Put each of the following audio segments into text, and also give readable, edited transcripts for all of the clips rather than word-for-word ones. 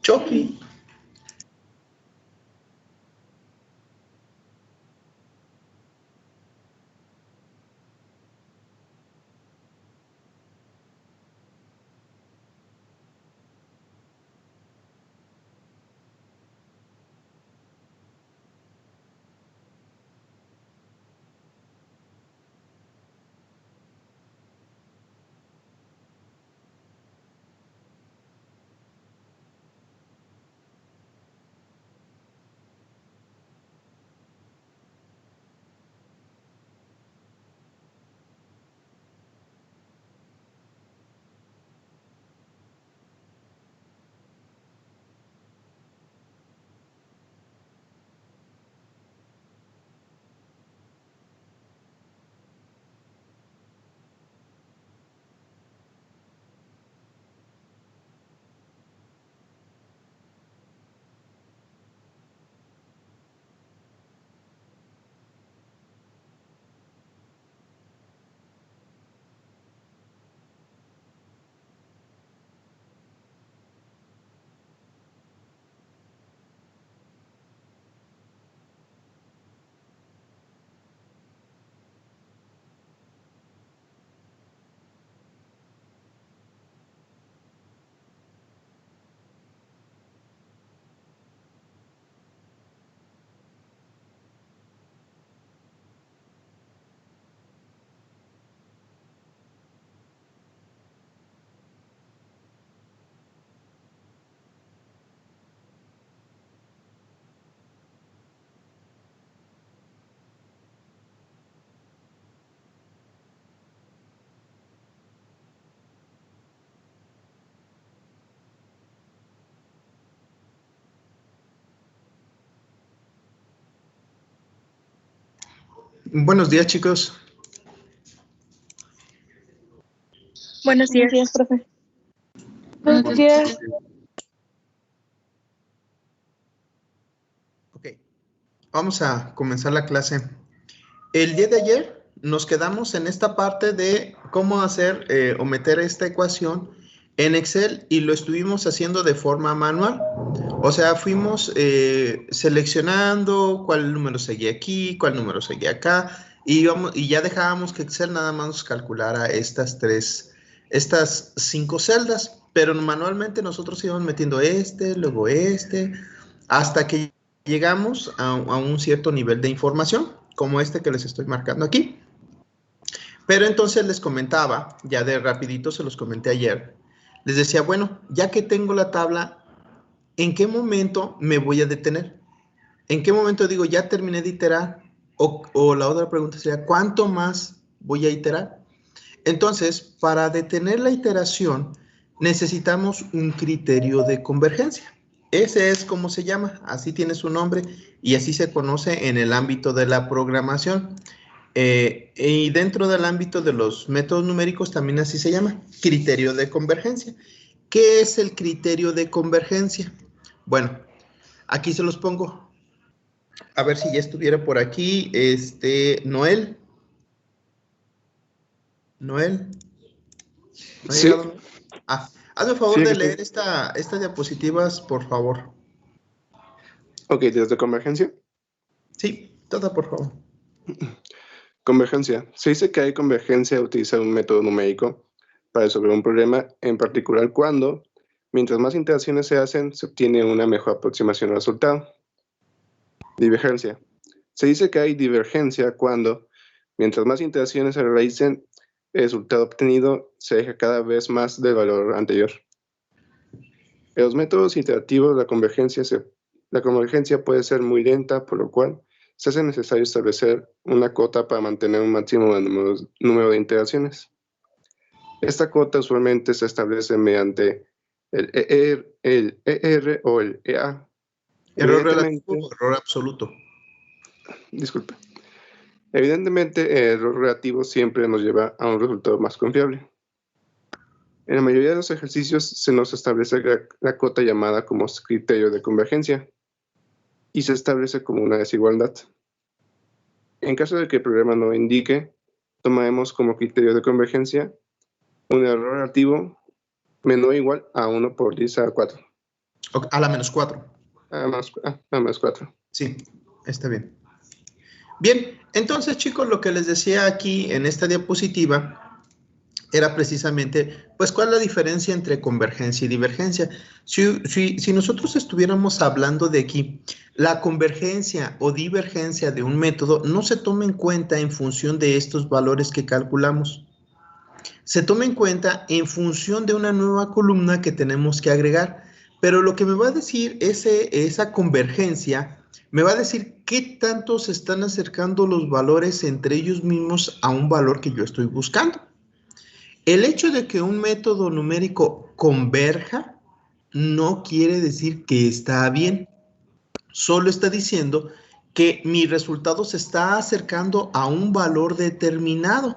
Chucky. Buenos días, chicos. Buenos días, profe. Buenos días. Ok, vamos a comenzar la clase. El día de ayer nos quedamos en esta parte de cómo hacer o meter esta ecuación en Excel y lo estuvimos haciendo de forma manual. O sea, fuimos seleccionando cuál número seguía aquí, cuál número seguía acá y ya dejábamos que Excel nada más nos calculara estas 5 celdas, pero manualmente nosotros íbamos metiendo luego hasta que llegamos a un cierto nivel de información, como este que les estoy marcando aquí. Pero entonces les comentaba, ya de rapidito se los comenté ayer, les decía, bueno, ya que tengo la tabla, ¿en qué momento me voy a detener? ¿En qué momento digo, ya terminé de iterar? O la otra pregunta sería, ¿cuánto más voy a iterar? Entonces, para detener la iteración, necesitamos un criterio de convergencia. Ese es como se llama, así tiene su nombre y así se conoce en el ámbito de la programación. Y dentro del ámbito de los métodos numéricos también así se llama, criterio de convergencia. ¿Qué es el criterio de convergencia? Bueno, aquí se los pongo. A ver si ya estuviera por aquí, Noel. Noel. ¿No ha Sí. llegado? Hazme favor Sí, de aquí leer estas diapositivas, por favor. Ok, desde convergencia. Sí, toda, por favor. Convergencia. Se dice que hay convergencia al utilizar un método numérico para resolver un problema, en particular cuando, mientras más interacciones se hacen, se obtiene una mejor aproximación al resultado. Divergencia. Se dice que hay divergencia cuando, mientras más interacciones se realicen, el resultado obtenido se aleja cada vez más del valor anterior. En los métodos iterativos, la convergencia puede ser muy lenta, por lo cual se hace necesario establecer una cota para mantener un máximo número de iteraciones. Esta cota usualmente se establece mediante el ER o el EA. Error relativo o error absoluto. Disculpe. Evidentemente, el error relativo siempre nos lleva a un resultado más confiable. En la mayoría de los ejercicios se nos establece la cota llamada como criterio de convergencia y se establece como una desigualdad. En caso de que el programa no indique, tomaremos como criterio de convergencia un error relativo menor o igual a 1 por 10 a la 4. A la menos 4. A más 4. Sí, está bien. Bien, entonces chicos, lo que les decía aquí en esta diapositiva era precisamente, pues, ¿cuál es la diferencia entre convergencia y divergencia? Si nosotros estuviéramos hablando de aquí, la convergencia o divergencia de un método no se toma en cuenta en función de estos valores que calculamos. Se toma en cuenta en función de una nueva columna que tenemos que agregar. Pero lo que me va a decir esa convergencia, me va a decir qué tanto se están acercando los valores entre ellos mismos a un valor que yo estoy buscando. El hecho de que un método numérico converja no quiere decir que está bien. Solo está diciendo que mi resultado se está acercando a un valor determinado,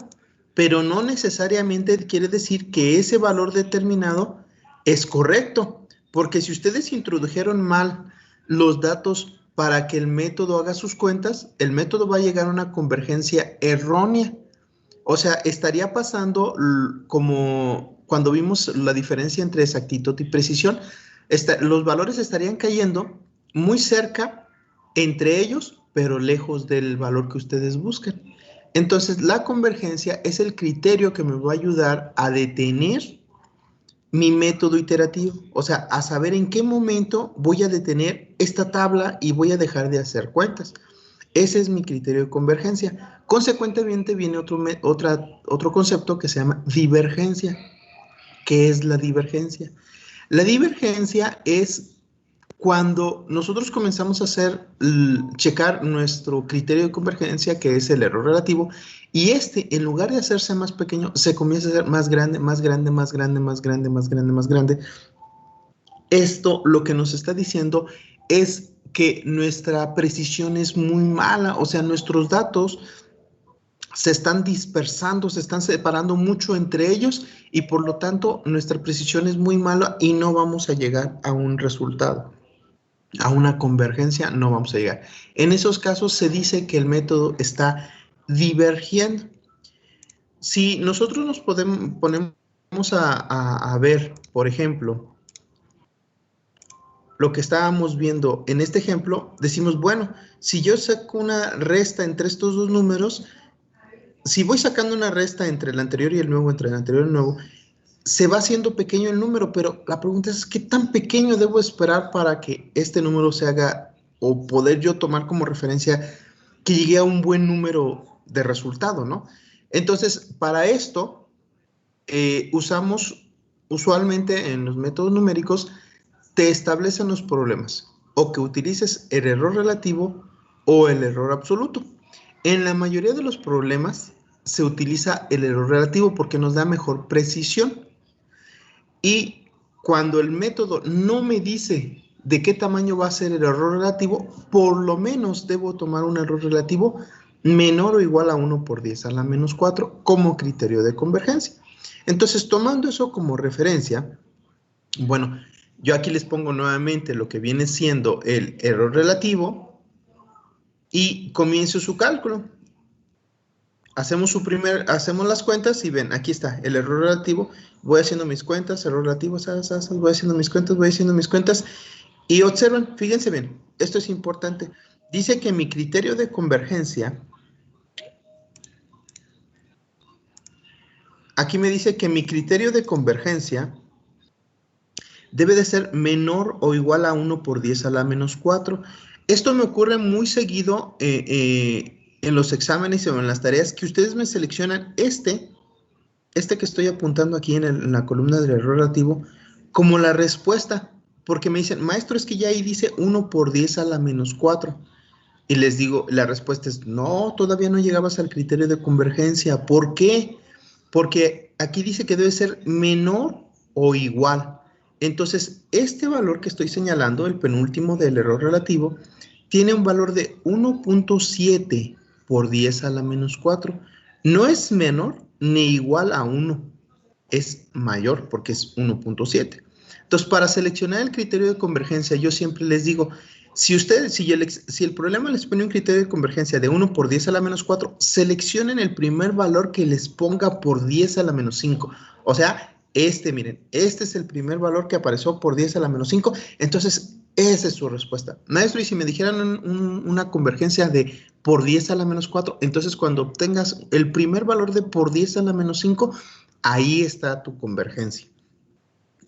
pero no necesariamente quiere decir que ese valor determinado es correcto. Porque si ustedes introdujeron mal los datos para que el método haga sus cuentas, el método va a llegar a una convergencia errónea. O sea, estaría pasando como cuando vimos la diferencia entre exactitud y precisión. Los valores estarían cayendo muy cerca entre ellos, pero lejos del valor que ustedes buscan. Entonces, la convergencia es el criterio que me va a ayudar a detener mi método iterativo, o sea, a saber en qué momento voy a detener esta tabla y voy a dejar de hacer cuentas. Ese es mi criterio de convergencia. Consecuentemente viene otro concepto que se llama divergencia. ¿Qué es la divergencia? La divergencia es cuando nosotros comenzamos a checar nuestro criterio de convergencia, que es el error relativo, y en lugar de hacerse más pequeño, se comienza a hacer más grande, más grande, más grande, más grande, más grande, más grande. Esto lo que nos está diciendo es que nuestra precisión es muy mala, o sea, nuestros datos se están dispersando, se están separando mucho entre ellos y por lo tanto nuestra precisión es muy mala y no vamos a llegar a un resultado. A una convergencia no vamos a llegar. En esos casos se dice que el método está divergiendo. Si nosotros nos ponemos a ver, por ejemplo, lo que estábamos viendo en este ejemplo, decimos, bueno, si yo saco una resta entre estos dos números, si voy sacando una resta entre el anterior y el nuevo, entre el anterior y el nuevo, se va haciendo pequeño el número, pero la pregunta es, ¿qué tan pequeño debo esperar para que este número se haga o poder yo tomar como referencia que llegue a un buen número de resultado, ¿no? Entonces, para esto, usamos usualmente en los métodos numéricos, te establecen los problemas o que utilices el error relativo o el error absoluto. En la mayoría de los problemas se utiliza el error relativo porque nos da mejor precisión. Y cuando el método no me dice de qué tamaño va a ser el error relativo, por lo menos debo tomar un error relativo menor o igual a 1 por 10 a la menos 4 como criterio de convergencia. Entonces, tomando eso como referencia, bueno, yo aquí les pongo nuevamente lo que viene siendo el error relativo y comienzo su cálculo. Hacemos las cuentas y ven, aquí está el error relativo. Voy haciendo mis cuentas, error relativo, voy haciendo mis cuentas. Y observen, fíjense bien, esto es importante. Dice que mi criterio de convergencia, aquí me dice que mi criterio de convergencia debe de ser menor o igual a 1 por 10 a la menos 4. Esto me ocurre muy seguido en los exámenes o en las tareas que ustedes me seleccionan este que estoy apuntando aquí en la columna del error relativo como la respuesta, porque me dicen, maestro, es que ya ahí dice 1 por 10 a la menos 4. Y les digo, la respuesta es, no, todavía no llegabas al criterio de convergencia. ¿Por qué? Porque aquí dice que debe ser menor o igual. Entonces, este valor que estoy señalando, el penúltimo del error relativo, tiene un valor de 1.7 por 10 a la menos 4. No es menor ni igual a 1. Es mayor porque es 1.7. Entonces, para seleccionar el criterio de convergencia, yo siempre les digo, Si el problema les pone un criterio de convergencia de 1 por 10 a la menos 4, seleccionen el primer valor que les ponga por 10 a la menos 5. O sea, miren, este es el primer valor que apareció por 10 a la menos 5. Entonces, esa es su respuesta. Maestro, y si me dijeran una convergencia de por 10 a la menos 4, entonces cuando obtengas el primer valor de por 10 a la menos 5, ahí está tu convergencia.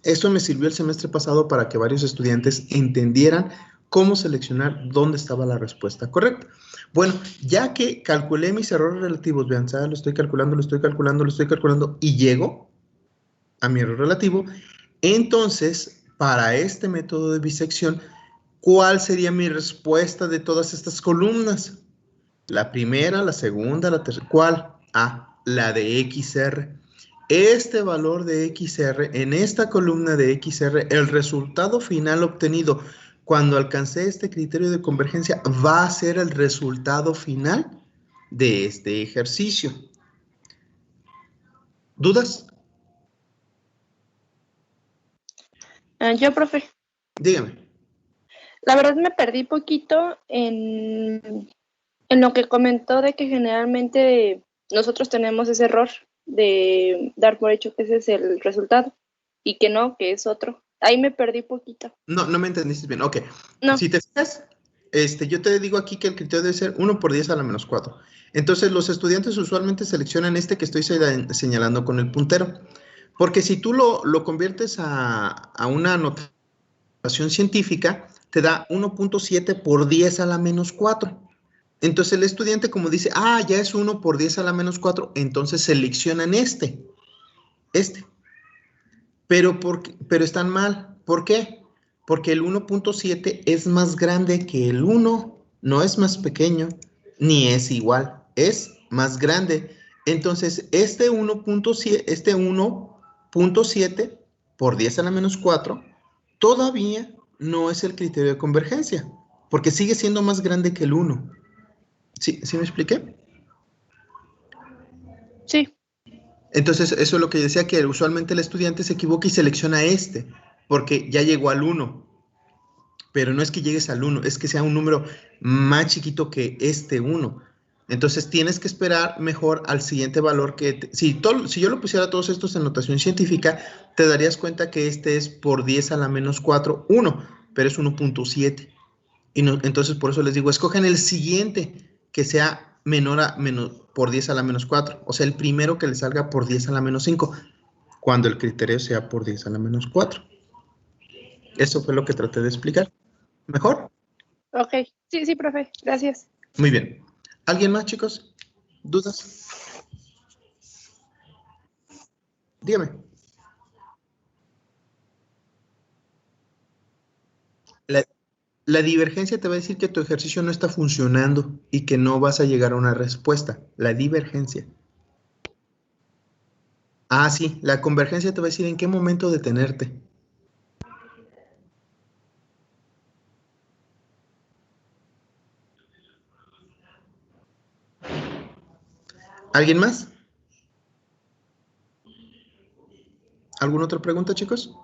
Esto me sirvió el semestre pasado para que varios estudiantes entendieran cómo seleccionar dónde estaba la respuesta correcta. Bueno, ya que calculé mis errores relativos, vean, lo estoy calculando y llego a mi error relativo, entonces, para este método de bisección, ¿cuál sería mi respuesta de todas estas columnas? La primera, la segunda, la tercera. ¿Cuál? Ah, la de XR. Este valor de XR, en esta columna de XR, el resultado final obtenido cuando alcancé este criterio de convergencia va a ser el resultado final de este ejercicio. ¿Dudas? Yo, profe. Dígame. La verdad me perdí poquito en lo que comentó de que generalmente nosotros tenemos ese error de dar por hecho que ese es el resultado y que no, que es otro. Ahí me perdí poquito. No me entendiste bien. Ok. No. Si te fijas, yo te digo aquí que el criterio debe ser 1 por 10 a la menos 4. Entonces, los estudiantes usualmente seleccionan este que estoy señalando con el puntero. Porque si tú lo conviertes a una notación científica, te da 1.7 por 10 a la menos 4. Entonces, el estudiante como dice, ya es 1 por 10 a la menos 4, entonces seleccionan este. Pero están mal. ¿Por qué? Porque el 1.7 es más grande que el 1, no es más pequeño, ni es igual, es más grande. Entonces, este 1.7 por 10 a la menos 4 todavía no es el criterio de convergencia, porque sigue siendo más grande que el 1. ¿Sí me expliqué? Sí. Entonces, eso es lo que decía, que usualmente el estudiante se equivoca y selecciona porque ya llegó al 1. Pero no es que llegues al 1, es que sea un número más chiquito que este 1. Entonces, tienes que esperar mejor al siguiente valor si yo lo pusiera todos estos en notación científica, te darías cuenta que este es por 10 a la menos 4, 1, pero es 1.7. Entonces, por eso les digo, escogen el siguiente que sea menor por 10 a la menos 4. O sea, el primero que le salga por 10 a la menos 5, cuando el criterio sea por 10 a la menos 4. Eso fue lo que traté de explicar. ¿Mejor? Ok. Sí, profe. Gracias. Muy bien. ¿Alguien más, chicos? ¿Dudas? Dígame. La divergencia te va a decir que tu ejercicio no está funcionando y que no vas a llegar a una respuesta. La divergencia. Sí. La convergencia te va a decir en qué momento detenerte. ¿Alguien más? ¿Alguna otra pregunta, chicos?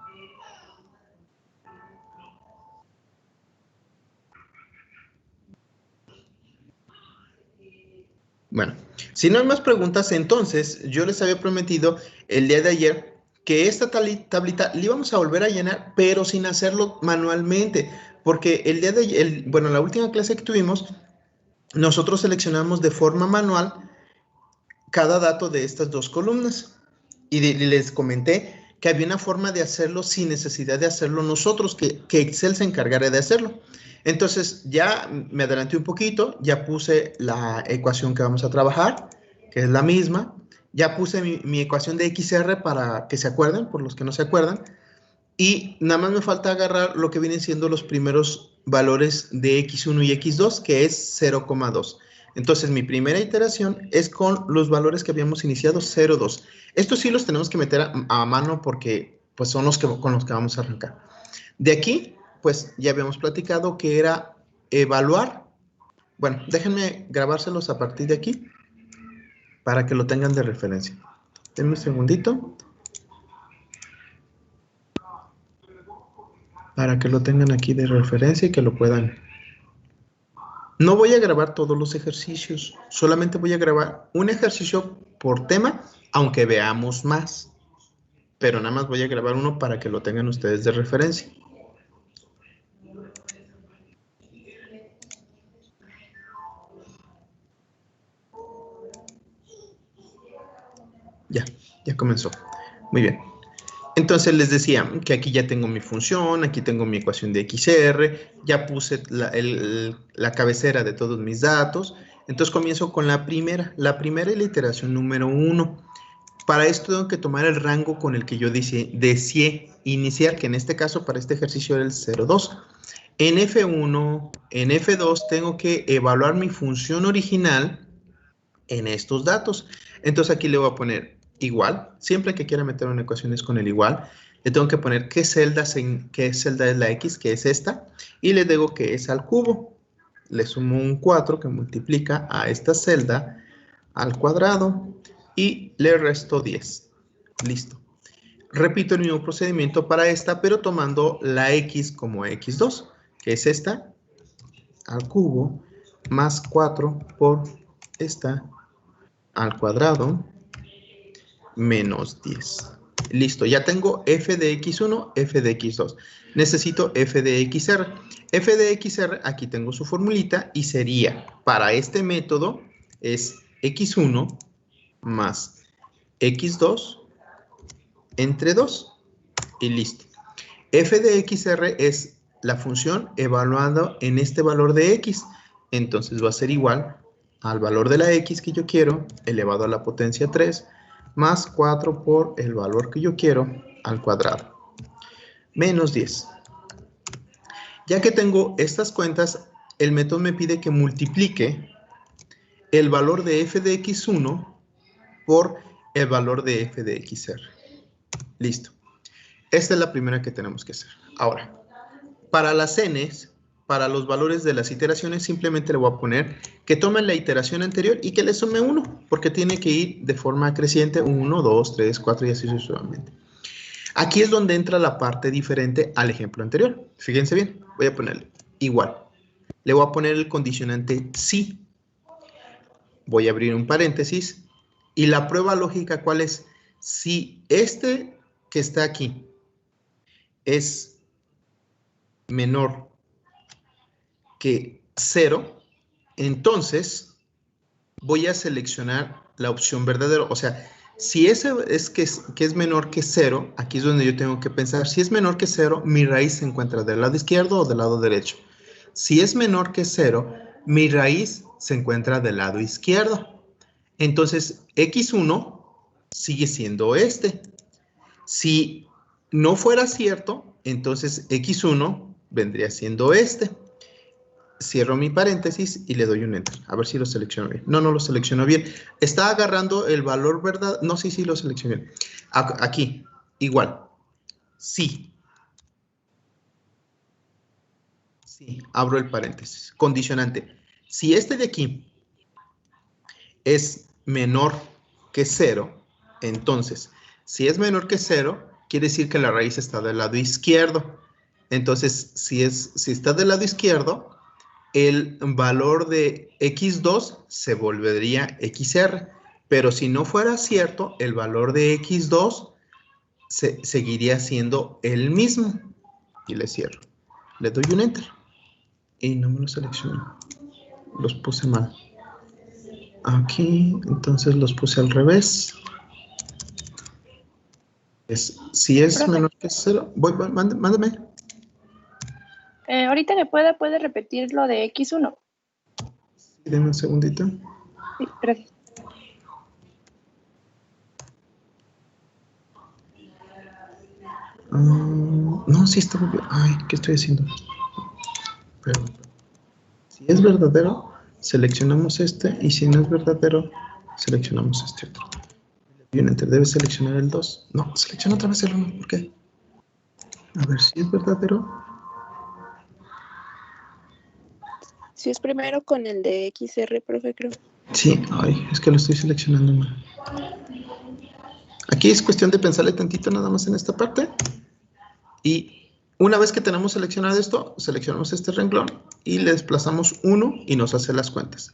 Bueno, si no hay más preguntas, entonces yo les había prometido el día de ayer que esta tablita la íbamos a volver a llenar, pero sin hacerlo manualmente, porque el día de ayer, la última clase que tuvimos, nosotros seleccionamos de forma manual cada dato de estas dos columnas y les comenté que había una forma de hacerlo sin necesidad de hacerlo nosotros, que Excel se encargara de hacerlo. Entonces ya me adelanté un poquito, ya puse la ecuación que vamos a trabajar, que es la misma. Ya puse mi ecuación de XR para que se acuerden, por los que no se acuerdan. Y nada más me falta agarrar lo que vienen siendo los primeros valores de X1 y X2, que es 0,2. Entonces, mi primera iteración es con los valores que habíamos iniciado, 0,2. Estos sí los tenemos que meter a mano porque pues, son con los que vamos a arrancar. De aquí, pues ya habíamos platicado que era evaluar. Bueno, déjenme grabárselos a partir de aquí para que lo tengan de referencia. Denme un segundito. Para que lo tengan aquí de referencia y que lo puedan No voy a grabar todos los ejercicios, solamente voy a grabar un ejercicio por tema, aunque veamos más. Pero nada más voy a grabar uno para que lo tengan ustedes de referencia. Ya comenzó. Muy bien. Entonces les decía que aquí ya tengo mi función, aquí tengo mi ecuación de XR, ya puse la cabecera de todos mis datos. Entonces comienzo con la primera. La primera es la iteración número 1. Para esto tengo que tomar el rango con el que yo deseé iniciar, que en este caso para este ejercicio era el 0,2. En F1, en F2 tengo que evaluar mi función original en estos datos. Entonces aquí le voy a poner igual. Siempre que quiera meter una ecuación es con el igual. Le tengo que poner qué celda es la X, que es esta. Y le digo que es al cubo. Le sumo un 4 que multiplica a esta celda al cuadrado. Y le resto 10. Listo. Repito el mismo procedimiento para esta, pero tomando la X como X2, que es esta, al cubo, más 4 por esta al cuadrado, menos 10. Listo, ya tengo f de x1, f de x2. Necesito f de xr. F de xr, aquí tengo su formulita y sería, para este método, es x1 más x2 entre 2 y listo. F de xr es la función evaluada en este valor de x. Entonces va a ser igual al valor de la x que yo quiero, elevado a la potencia 3, más 4 por el valor que yo quiero al cuadrado, menos 10. Ya que tengo estas cuentas, el método me pide que multiplique el valor de f de x1 por el valor de f de xr. Listo. Esta es la primera que tenemos que hacer. Ahora, para las n's, para los valores de las iteraciones, simplemente le voy a poner que tomen la iteración anterior y que le sume 1, porque tiene que ir de forma creciente 1, 2, 3, 4 y así sucesivamente. Aquí es donde entra la parte diferente al ejemplo anterior. Fíjense bien, voy a ponerle igual. Le voy a poner el condicionante si. Voy a abrir un paréntesis. Y la prueba lógica, ¿cuál es? Si este que está aquí es menor que 0, entonces voy a seleccionar la opción verdadero. O sea, si ese es que es menor que 0, aquí es donde yo tengo que pensar. Si es menor que 0, mi raíz se encuentra del lado izquierdo o del lado derecho. Si es menor que 0, mi raíz se encuentra del lado izquierdo. Entonces, x1 sigue siendo este. Si no fuera cierto, entonces x1 vendría siendo este. Cierro mi paréntesis y le doy un enter. A ver si lo selecciono bien. No, no lo selecciono bien. Está agarrando el valor verdad. No, sí lo selecciono bien. Aquí, igual. Sí. Sí, abro el paréntesis. Condicionante. Si este de aquí es menor que 0, entonces, si es menor que 0, quiere decir que la raíz está del lado izquierdo. Entonces, si está del lado izquierdo, el valor de x2 se volvería xr. Pero si no fuera cierto, el valor de x2 seguiría siendo el mismo. Y le cierro. Le doy un enter. Y no me lo selecciono. Los puse mal. Aquí, entonces los puse al revés. Si es menor que 0, mándame. Ahorita que puede repetir lo de X1. Sí, denme un segundito. Sí, gracias. No, sí está muy bien. Ay, ¿qué estoy haciendo? Pero, si es verdadero, seleccionamos este. Y si no es verdadero, seleccionamos este otro. Bien, debe seleccionar el 2. No, selecciona otra vez el 1. ¿Por qué? A ver si es verdadero. Si es primero con el de XR, profe, creo. Sí, ay, es que lo estoy seleccionando mal. Aquí es cuestión de pensarle tantito nada más en esta parte. Y Una vez que tenemos seleccionado esto, seleccionamos este renglón y le desplazamos 1 y nos hace las cuentas.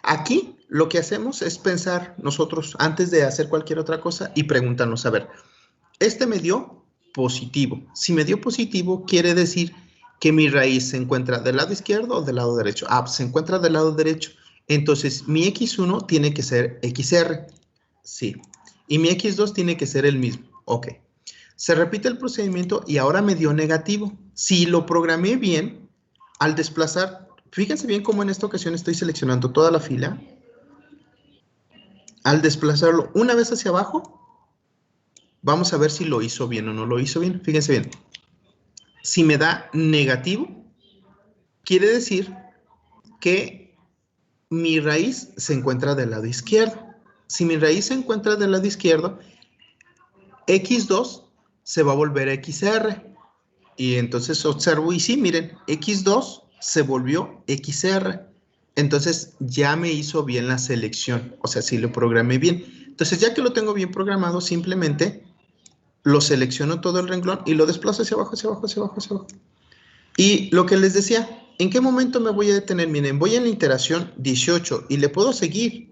Aquí lo que hacemos es pensar nosotros antes de hacer cualquier otra cosa y preguntarnos, a ver, este me dio positivo. Si me dio positivo, quiere decir que mi raíz se encuentra del lado izquierdo o del lado derecho. Ah, se encuentra del lado derecho. Entonces, mi x1 tiene que ser xr. Sí. Y mi x2 tiene que ser el mismo. Ok. Se repite el procedimiento y ahora me dio negativo. Si lo programé bien, al desplazar, fíjense bien cómo en esta ocasión estoy seleccionando toda la fila. Al desplazarlo una vez hacia abajo, vamos a ver si lo hizo bien o no lo hizo bien. Fíjense bien. Si me da negativo, quiere decir que mi raíz se encuentra del lado izquierdo. Si mi raíz se encuentra del lado izquierdo, x2 se va a volver xr. Y entonces observo y sí, miren, x2 se volvió xr. Entonces ya me hizo bien la selección. O sea, sí lo programé bien. Entonces ya que lo tengo bien programado, simplemente lo selecciono todo el renglón y lo desplazo hacia abajo, hacia abajo, hacia abajo, hacia abajo. Y lo que les decía, ¿en qué momento me voy a detener? Miren, voy en la iteración 18 y le puedo seguir.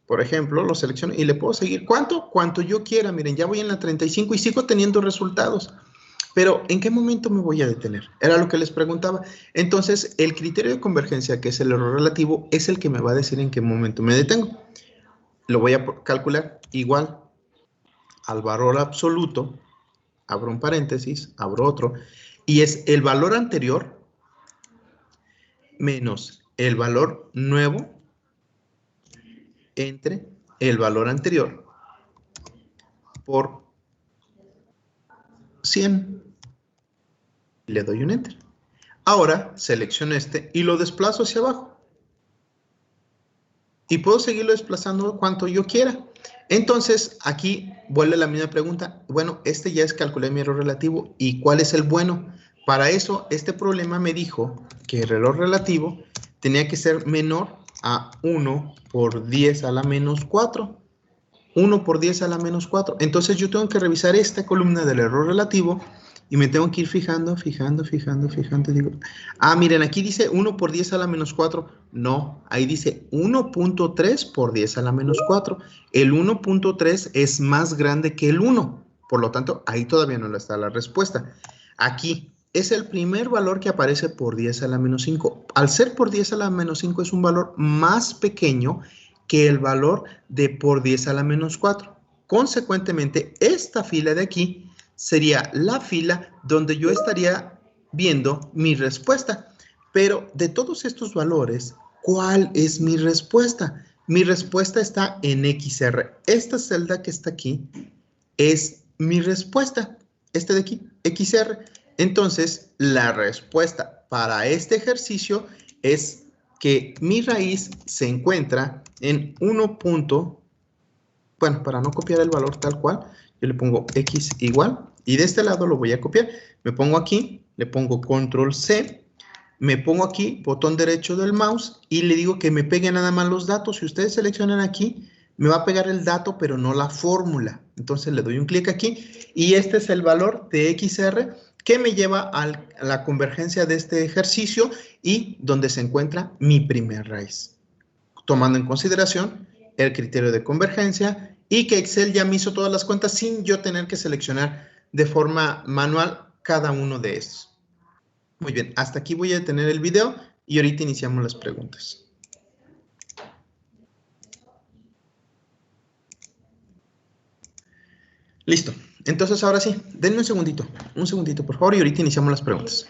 Por ejemplo, lo selecciono y le puedo seguir. ¿Cuánto? Cuanto yo quiera. Miren, ya voy en la 35 y sigo teniendo resultados. Pero, ¿en qué momento me voy a detener? Era lo que les preguntaba. Entonces, el criterio de convergencia, que es el error relativo, es el que me va a decir en qué momento me detengo. Lo voy a calcular igual al valor absoluto, abro un paréntesis, abro otro, y es el valor anterior menos el valor nuevo entre el valor anterior por 100. Le doy un enter. Ahora selecciono este y lo desplazo hacia abajo. Y puedo seguirlo desplazando cuanto yo quiera. Entonces, aquí vuelve la misma pregunta. Bueno, este ya es calculé mi error relativo. ¿Y cuál es el bueno? Para eso, este problema me dijo que el error relativo tenía que ser menor a 1 por 10 a la menos 4. 1 por 10 a la menos 4. Entonces yo tengo que revisar esta columna del error relativo y me tengo que ir fijando. Digo, miren, aquí dice 1 por 10 a la menos 4. No, ahí dice 1.3 por 10 a la menos 4. El 1.3 es más grande que el 1. Por lo tanto, ahí todavía no está la respuesta. Aquí es el primer valor que aparece por 10 a la menos 5. Al ser por 10 a la menos 5 es un valor más pequeño que el valor de por 10 a la menos 4. Consecuentemente, esta fila de aquí sería la fila donde yo estaría viendo mi respuesta. Pero de todos estos valores, ¿cuál es mi respuesta? Mi respuesta está en XR. Esta celda que está aquí es mi respuesta. Este de aquí, XR. Entonces, la respuesta para este ejercicio es que mi raíz se encuentra en 1. Bueno, para no copiar el valor tal cual, yo le pongo X igual y de este lado lo voy a copiar. Me pongo aquí, le pongo control C, me pongo aquí, botón derecho del mouse y le digo que me pegue nada más los datos. Si ustedes seleccionan aquí, me va a pegar el dato, pero no la fórmula. Entonces le doy un clic aquí y este es el valor de XR que me lleva a la convergencia de este ejercicio y donde se encuentra mi primer raíz. Tomando en consideración el criterio de convergencia y que Excel ya me hizo todas las cuentas sin yo tener que seleccionar de forma manual cada uno de estos. Muy bien, hasta aquí voy a detener el video y ahorita iniciamos las preguntas. Listo. Entonces, ahora sí, denme un segundito por favor y ahorita iniciamos las preguntas.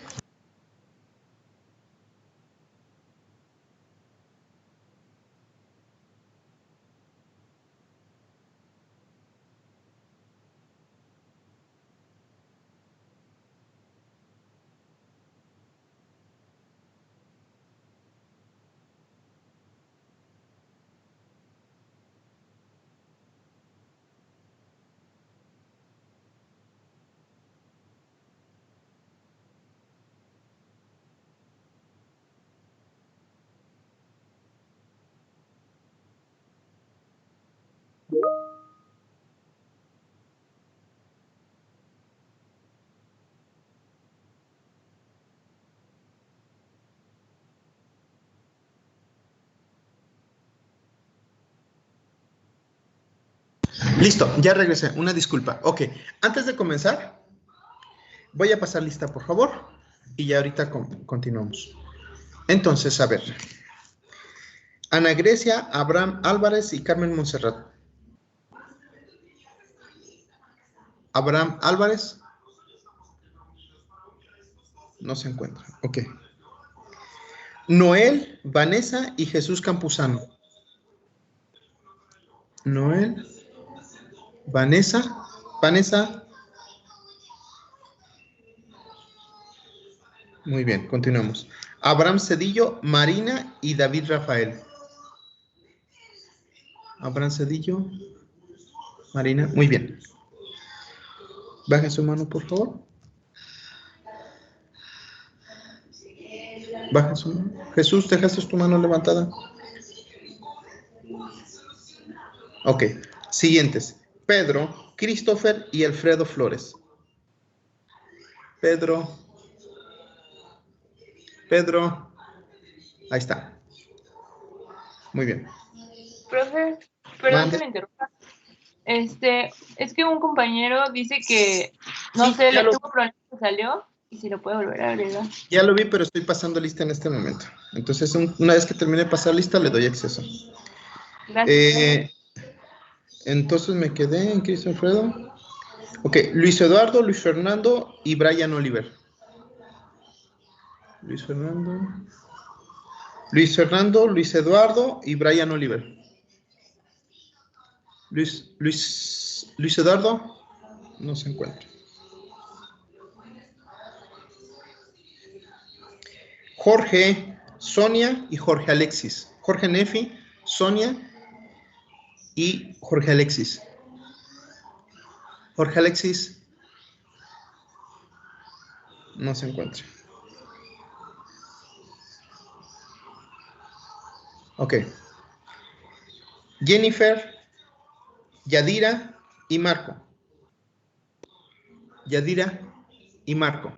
Listo, ya regresé. Una disculpa. Ok, antes de comenzar, voy a pasar lista, por favor. Y ya ahorita continuamos. Entonces, a ver. Ana Grecia, Abraham Álvarez y Carmen Montserrat. Abraham Álvarez. No se encuentra. Ok. Noel, Vanessa y Jesús Campuzano. Noel, Vanessa. Muy bien, continuamos. Abraham Cedillo, Marina y David Rafael. Abraham Cedillo, Marina, muy bien. Bajen su mano, por favor. Bajen su mano. Jesús, ¿dejaste tu mano levantada? Ok. Siguientes. Pedro, Christopher y Alfredo Flores. Pedro. Ahí está. Muy bien. Profe, perdón Mande. que me interrumpa. Es que un compañero dice que, no sé, le tuvo problemas, salió y si lo puede volver a agregar. Ya lo vi, pero estoy pasando lista en este momento. Entonces, una vez que termine de pasar lista, le doy acceso. Gracias. Entonces me quedé en Cristo Alfredo. Ok, Luis Eduardo, Luis Fernando y Brian Oliver. Luis Fernando, Luis Eduardo y Brian Oliver. Luis Eduardo no se encuentra. Jorge, Sonia y Jorge Alexis. Jorge Nefi, Sonia y Jorge Alexis. Jorge Alexis no se encuentra. Ok. Jennifer, Yadira y Marco. Yadira y Marco.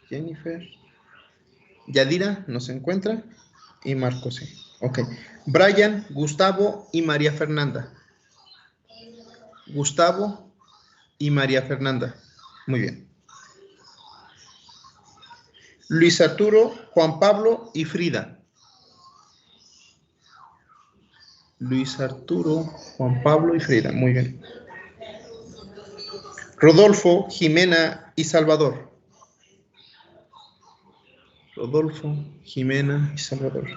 Jennifer. Yadira no se encuentra. Y Marco sí. Ok. Brian, Gustavo y María Fernanda. Gustavo y María Fernanda. Muy bien. Luis Arturo, Juan Pablo y Frida. Luis Arturo, Juan Pablo y Frida. Muy bien. Rodolfo, Jimena y Salvador. Rodolfo, Jimena y Salvador.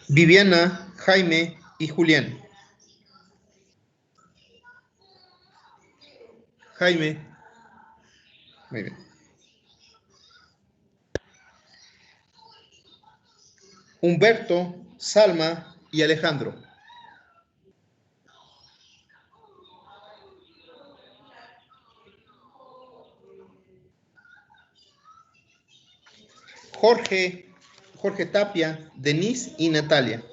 Viviana, Jaime y Julián. Jaime. Muy bien. Humberto, Salma y Alejandro. Jorge Tapia, Denise y Natalia.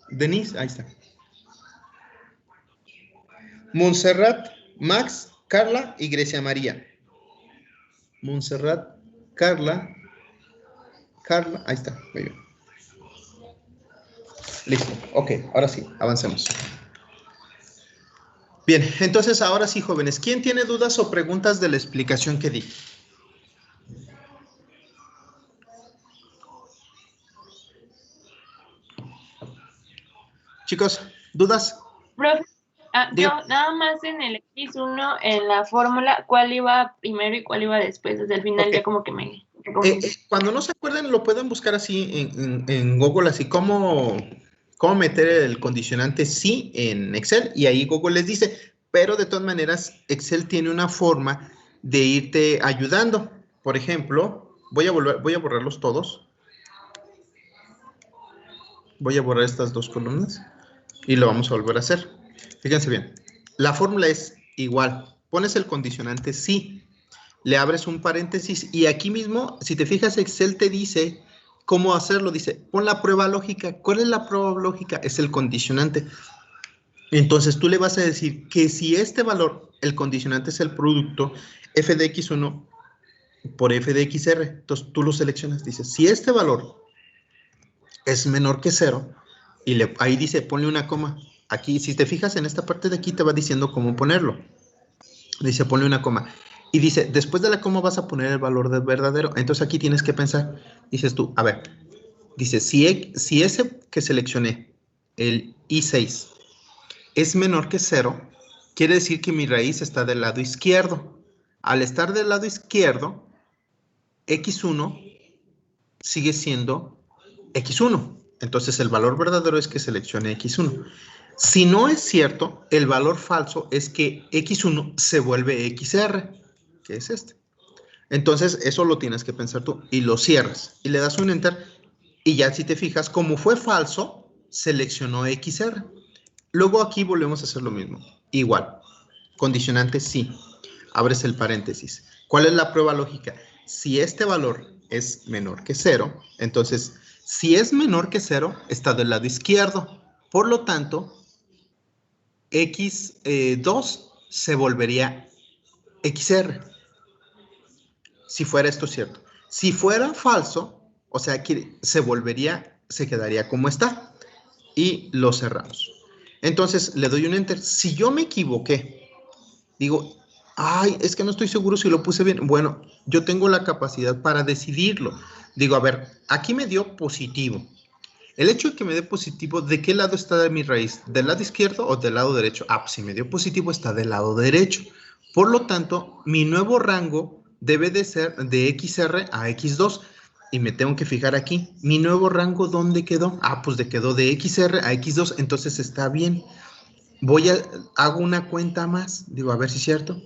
Denise, ahí está. Montserrat, Max, Carla y Grecia María. Montserrat, Carla, ahí está, muy bien. Listo, ok, ahora sí, avancemos. Bien, entonces ahora sí, jóvenes, ¿quién tiene dudas o preguntas de la explicación que di? Chicos, ¿dudas? Profe, yo nada más en el X1, en la fórmula, ¿cuál iba primero y cuál iba después? Desde el final ya como que me... Cuando no se acuerden, lo pueden buscar así en Google, así como meter el condicionante sí en Excel, y ahí Google les dice, pero de todas maneras, Excel tiene una forma de irte ayudando. Por ejemplo, voy a borrarlos todos. Voy a borrar estas dos columnas y lo vamos a volver a hacer. Fíjense bien, la fórmula es igual. Pones el condicionante sí, le abres un paréntesis y aquí mismo, si te fijas, Excel te dice cómo hacerlo. Dice, pon la prueba lógica. ¿Cuál es la prueba lógica? Es el condicionante. Entonces tú le vas a decir que si este valor, el condicionante es el producto f de x1 por f de xr. Entonces tú lo seleccionas, dices, si este valor es menor que 0, y ahí dice, ponle una coma. Aquí, si te fijas en esta parte de aquí, te va diciendo cómo ponerlo. Dice, ponle una coma. Y dice, después de la coma vas a poner el valor de verdadero. Entonces aquí tienes que pensar, dices tú, a ver, dice, si ese que seleccioné, el I6, es menor que 0, quiere decir que mi raíz está del lado izquierdo. Al estar del lado izquierdo, x1 sigue siendo x1. Entonces el valor verdadero es que seleccione x1. Si no es cierto, el valor falso es que x1 se vuelve xr, que es este. Entonces eso lo tienes que pensar tú y lo cierras y le das un enter y ya si te fijas, como fue falso, seleccionó xr. Luego aquí volvemos a hacer lo mismo. Igual, condicionante sí. Abres el paréntesis. ¿Cuál es la prueba lógica? Si este valor es menor que 0, entonces, si es menor que 0, está del lado izquierdo. Por lo tanto, x2 se volvería xr. Si fuera esto cierto. Si fuera falso, o sea, que se quedaría como está. Y lo cerramos. Entonces, le doy un enter. Si yo me equivoqué, digo, ay, es que no estoy seguro si lo puse bien. Bueno, yo tengo la capacidad para decidirlo. Digo, a ver, aquí me dio positivo. El hecho de que me dé positivo, ¿de qué lado está de mi raíz? ¿Del lado izquierdo o del lado derecho? Ah, pues si me dio positivo está del lado derecho. Por lo tanto, mi nuevo rango debe de ser de XR a X2. Y me tengo que fijar aquí. ¿Mi nuevo rango dónde quedó? Ah, pues quedó de XR a X2, entonces está bien. Hago una cuenta más. Digo, a ver si es cierto.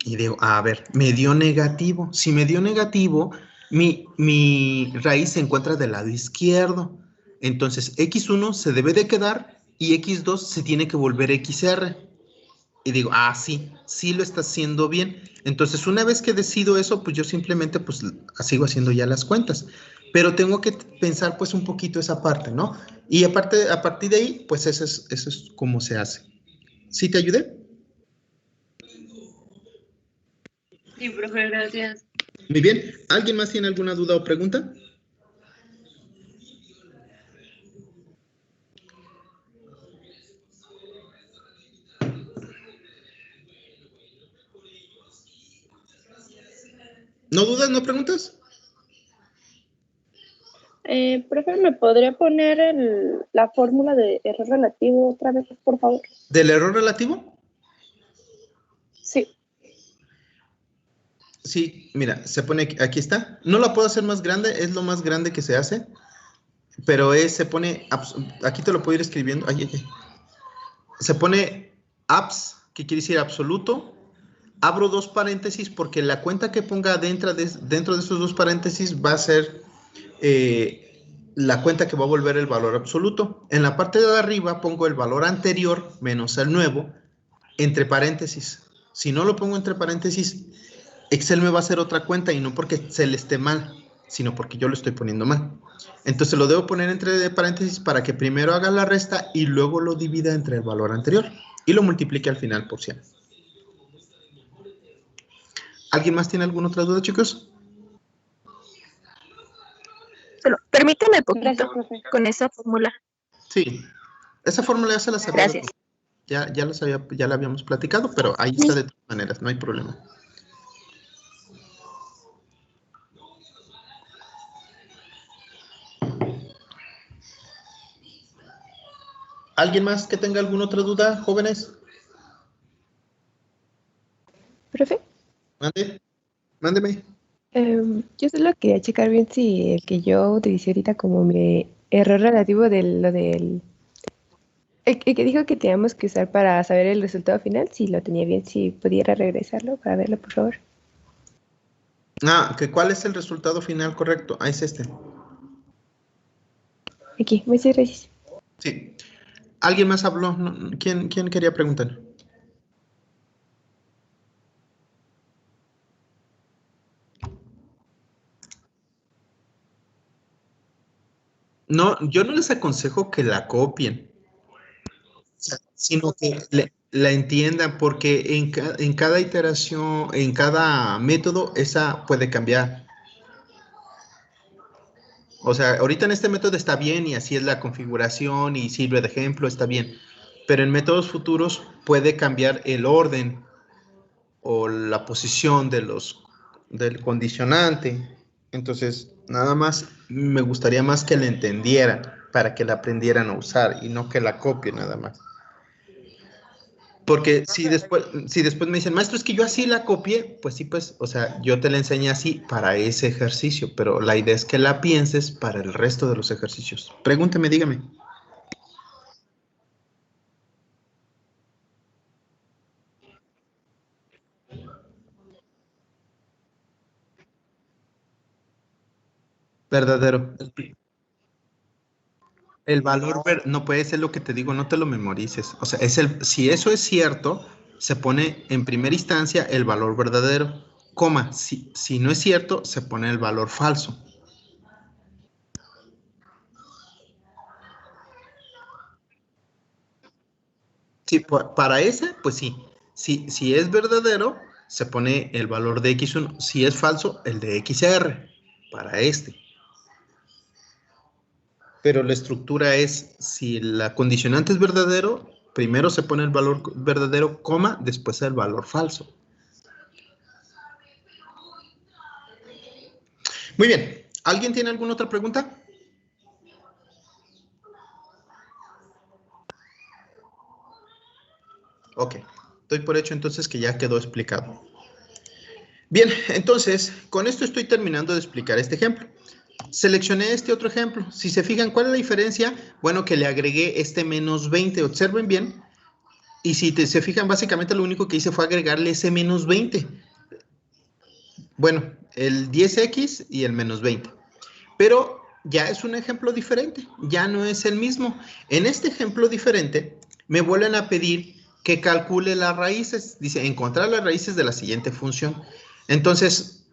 Y digo, a ver, me dio negativo. Si me dio negativo, mi raíz se encuentra del lado izquierdo. Entonces, x1 se debe de quedar y x2 se tiene que volver xr. Y digo, sí lo está haciendo bien. Entonces, una vez que decido eso, pues yo simplemente pues sigo haciendo ya las cuentas. Pero tengo que pensar pues un poquito esa parte, ¿no? Y a partir de ahí, pues eso es como se hace. ¿Sí te ayudé? Sí, profe, gracias. Muy bien. ¿Alguien más tiene alguna duda o pregunta? ¿No dudas, no preguntas? Profe, ¿me podría poner la fórmula de error relativo otra vez, por favor? ¿Del error relativo? Sí. Sí, mira, se pone, aquí está. No la puedo hacer más grande, es lo más grande que se hace, pero se pone, aquí te lo puedo ir escribiendo. Se pone abs, que quiere decir absoluto. Abro dos paréntesis porque la cuenta que ponga dentro de esos dos paréntesis va a ser la cuenta que va a volver el valor absoluto. En la parte de arriba pongo el valor anterior menos el nuevo entre paréntesis. Si no lo pongo entre paréntesis, Excel me va a hacer otra cuenta y no porque se le esté mal, sino porque yo lo estoy poniendo mal. Entonces lo debo poner entre paréntesis para que primero haga la resta y luego lo divida entre el valor anterior y lo multiplique al final por 100. ¿Alguien más tiene alguna otra duda, chicos? Pero permíteme poquito Gracias, profe. con esa fórmula. Sí, esa fórmula ya se la sabía. Gracias. Ya la habíamos platicado, pero ahí está de todas maneras, no hay problema. ¿Alguien más que tenga alguna otra duda, jóvenes? ¿Profe? Mándeme. Yo solo quería checar bien si el que yo utilicé ahorita como mi error relativo el que dijo que teníamos que usar para saber el resultado final, si lo tenía bien, si pudiera regresarlo para verlo, por favor. ¿Cuál es el resultado final correcto? Es este. Aquí, muchas gracias. Sí. ¿Alguien más habló? ¿Quién quería preguntar? No, yo no les aconsejo que la copien, sino que la entiendan, porque en cada iteración, en cada método, esa puede cambiar. O sea, ahorita en este método está bien y así es la configuración y sirve de ejemplo, está bien. Pero en métodos futuros puede cambiar el orden o la posición del condicionante. Entonces, nada más me gustaría más que la entendieran para que la aprendieran a usar y no que la copien nada más. Porque si después me dicen, maestro, es que yo así la copié, pues sí, pues, o sea, yo te la enseñé así para ese ejercicio, pero la idea es que la pienses para el resto de los ejercicios. Pregúnteme, dígame. Verdadero. El valor no puede ser lo que te digo, no te lo memorices. O sea, si eso es cierto, se pone en primera instancia el valor verdadero, coma, si no es cierto, se pone el valor falso. Sí, para ese, pues sí. Si es verdadero, se pone el valor de X1. Si es falso, el de XR, para este. Pero la estructura es, si la condicionante es verdadero, primero se pone el valor verdadero, coma, después el valor falso. Muy bien. ¿Alguien tiene alguna otra pregunta? Ok. Doy por hecho entonces que ya quedó explicado. Bien, entonces, con esto estoy terminando de explicar este ejemplo. Seleccioné este otro ejemplo. Si se fijan, ¿cuál es la diferencia? Bueno, que le agregué este menos 20. Observen bien. Y si se fijan, básicamente lo único que hice fue agregarle ese menos 20. Bueno, el 10x y el menos 20. Pero ya es un ejemplo diferente. Ya no es el mismo. En este ejemplo diferente, me vuelven a pedir que calcule las raíces. Dice, encontrar las raíces de la siguiente función. Entonces,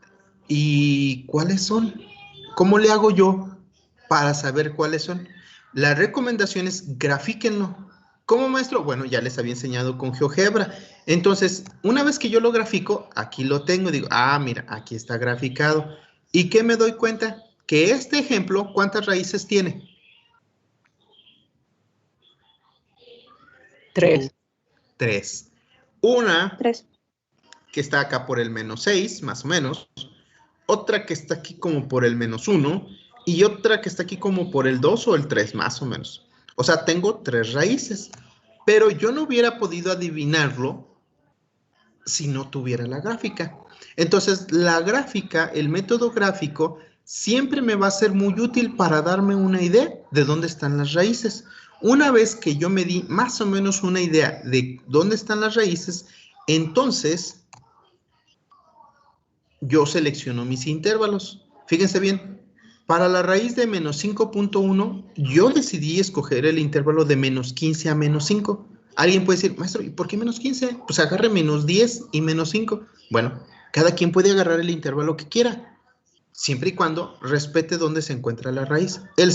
¿y cuáles son? ¿Cómo le hago yo para saber cuáles son? La recomendación es grafíquenlo. ¿Cómo, maestro? Bueno, ya les había enseñado con GeoGebra. Entonces, una vez que yo lo grafico, aquí lo tengo. Digo, mira, aquí está graficado. ¿Y qué me doy cuenta? Que este ejemplo, ¿cuántas raíces tiene? 3. 3. Una 3. que está acá por el menos 6, más o menos. Otra que está aquí como por el menos 1. Y otra que está aquí como por el 2 o el 3, más o menos. O sea, tengo 3 raíces. Pero yo no hubiera podido adivinarlo si no tuviera la gráfica. Entonces, la gráfica, el método gráfico, siempre me va a ser muy útil para darme una idea de dónde están las raíces. Una vez que yo me di más o menos una idea de dónde están las raíces, entonces yo selecciono mis intervalos. Fíjense bien, para la raíz de menos 5.1, yo decidí escoger el intervalo de menos 15 a menos 5. Alguien puede decir, maestro, ¿y por qué menos 15? Pues agarre menos 10 y menos 5. Bueno, cada quien puede agarrar el intervalo que quiera, siempre y cuando respete dónde se encuentra la raíz. La